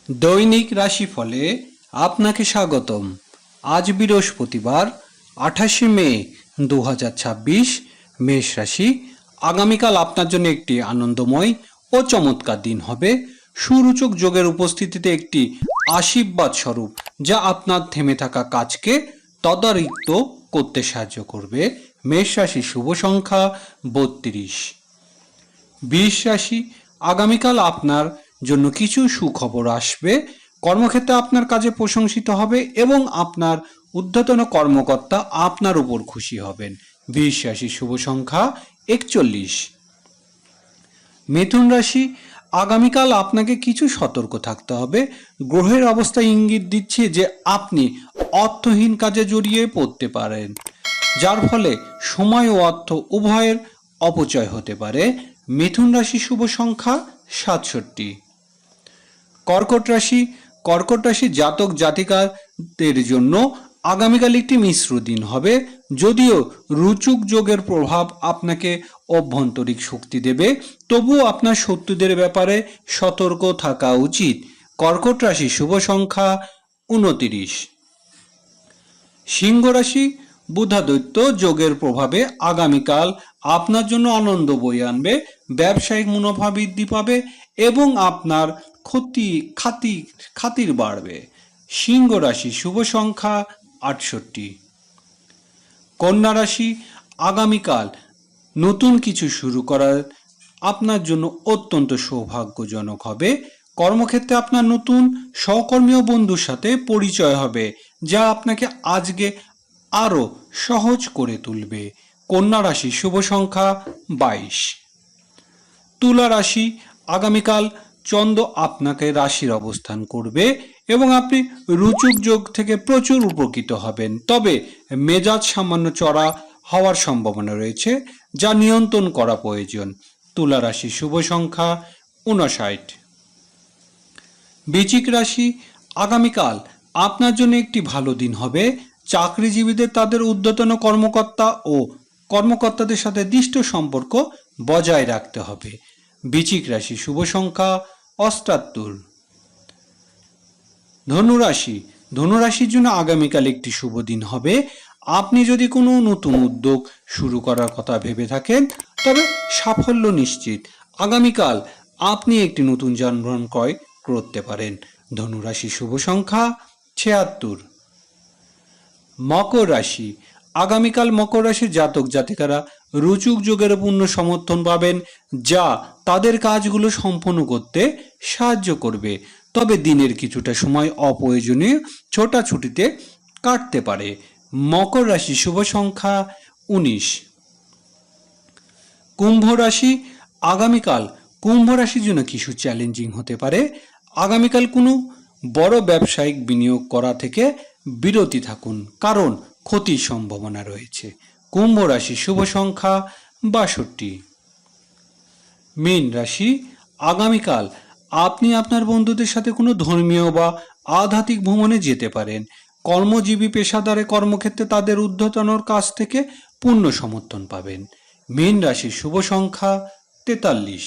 দৈনিক রাশিফলে আপনাকে স্বাগতম। আজ বৃহস্পতিবার 28 মে 2026, মেষ রাশি। আগামীকাল আপনার জন্য একটি আনন্দময় ও চমৎকার দিন হবে। সুরূচক যোগের উপস্থিতিতে একটি আশীর্বাদ স্বরূপ, যা আপনার থেমে থাকা কাজকে তদারকিত করতে সাহায্য করবে। মেষ রাশি শুভ সংখ্যা 32। বৃষ রাশি, আগামীকাল আপনার জন্য কিছু সুখবর আসবে। কর্মক্ষেত্রে আপনার কাজে প্রশংসিত হবে এবং আপনার ঊর্ধ্বতন কর্মকর্তা আপনার উপর খুশি হবেন। বৃষ রাশি শুভ সংখ্যা 41। মিথুন রাশি, আগামীকাল আপনাকে কিছু সতর্ক থাকতে হবে। গ্রহের অবস্থা ইঙ্গিত দিচ্ছে যে আপনি অর্থহীন কাজে জড়িয়ে পড়তে পারেন, যার ফলে সময় ও অর্থ উভয়ের অপচয় হতে পারে। মিথুন রাশি শুভ সংখ্যা 67। কর্কট রাশি, কর্কট রাশি জাতক জাতিকাদের জন্য আগামীকাল একটি মিশ্র দিন হবে। যদিও রুচুক যোগের প্রভাব আপনাকে অভ্যন্তরিক শক্তি দেবে, তবুও আপনার শত্রুদের ব্যাপারে সতর্ক থাকা উচিত। কর্কট রাশি শুভ সংখ্যা 29। সিংহ রাশি, বুধাদিত্য যোগের প্রভাবে আগামীকাল আপনার জন্য আনন্দ বয়ে আনবে। ব্যবসায়িক মুনাফা বৃদ্ধি পাবে এবং আপনার খাতির বাড়বে। সিংহ রাশি শুভ সংখ্যা 68। কন্যা রাশি, আগামীকাল নতুন কিছু শুরু করার আপনার জন্য অত্যন্ত সৌভাগ্যজনক হবে। কর্মক্ষেত্রে আপনার নতুন সহকর্মী ও বন্ধুর সাথে পরিচয় হবে, যা আপনাকে আজকে আরো সহজ করে তুলবে। কন্যা রাশি শুভ সংখ্যা 22। তুলা রাশি, আগামীকাল চন্দ্র আপনাকে রাশির অবস্থান করবে এবং আপনি রুচুক যোগ থেকে প্রচুর উপকৃত হবেন। তবে মেজাজ সামান্য চড়া হওয়ার সম্ভাবনা রয়েছে, যা নিয়ন্ত্রণ করা প্রয়োজন। তুলা রাশি শুভ সংখ্যা 59। বৃশ্চিক রাশি, আগামীকাল আপনার জন্য একটি ভালো দিন হবে। চাকরিজীবীদের তাদের ঊর্ধ্বতন কর্মকর্তাদের সাথে দৃঢ় সম্পর্ক বজায় রাখতে হবে। বৃশ্চিক রাশি শুভ সংখ্যা 78। ধনুরাশি, ধনুরাশির জন্য আগামীকাল একটি শুভ দিন হবে। আপনি যদি কোনো নতুন উদ্যোগ শুরু করার কথা ভেবে থাকেন, তবে সাফল্য নিশ্চিত। আগামীকাল আপনি একটি নতুন যানবাহন ক্রয় করতে পারেন। ধনুরাশি শুভ সংখ্যা 76। মকর রাশি, আগামীকাল মকর রাশির জাতক জাতিকারা রুচুক যোগের পূর্ণ সমর্থন পাবেন, যা তাদের কাজগুলো সম্পন্ন করতে সাহায্য করবে। তবে দিনের কিছুটা সময় অপ্রয়োজনীয় ছোটাছুটিতে কাটতে পারে। মকর রাশি শুভ সংখ্যা 19। কুম্ভ রাশি, আগামীকাল কুম্ভ রাশির জন্য কিছু চ্যালেঞ্জিং হতে পারে। আগামীকাল কোনো বড় ব্যবসায়িক বিনিয়োগ করা থেকে বিরতি থাকুন, কারণ ক্ষতির সম্ভাবনা রয়েছে। কুম্ভ রাশি শুভ সংখ্যা 62। মীন রাশি, আগামীকাল আপনি আপনার বন্ধুদের সাথে কোনো ধর্মীয় বা আধ্যাত্মিক ভ্রমণে যেতে পারেন। কর্মজীবী পেশাদারে কর্মক্ষেত্রে তাদের ঊর্ধ্বতনর কাছ থেকে পূর্ণ সমর্থন পাবেন। মীন রাশির শুভ সংখ্যা 43।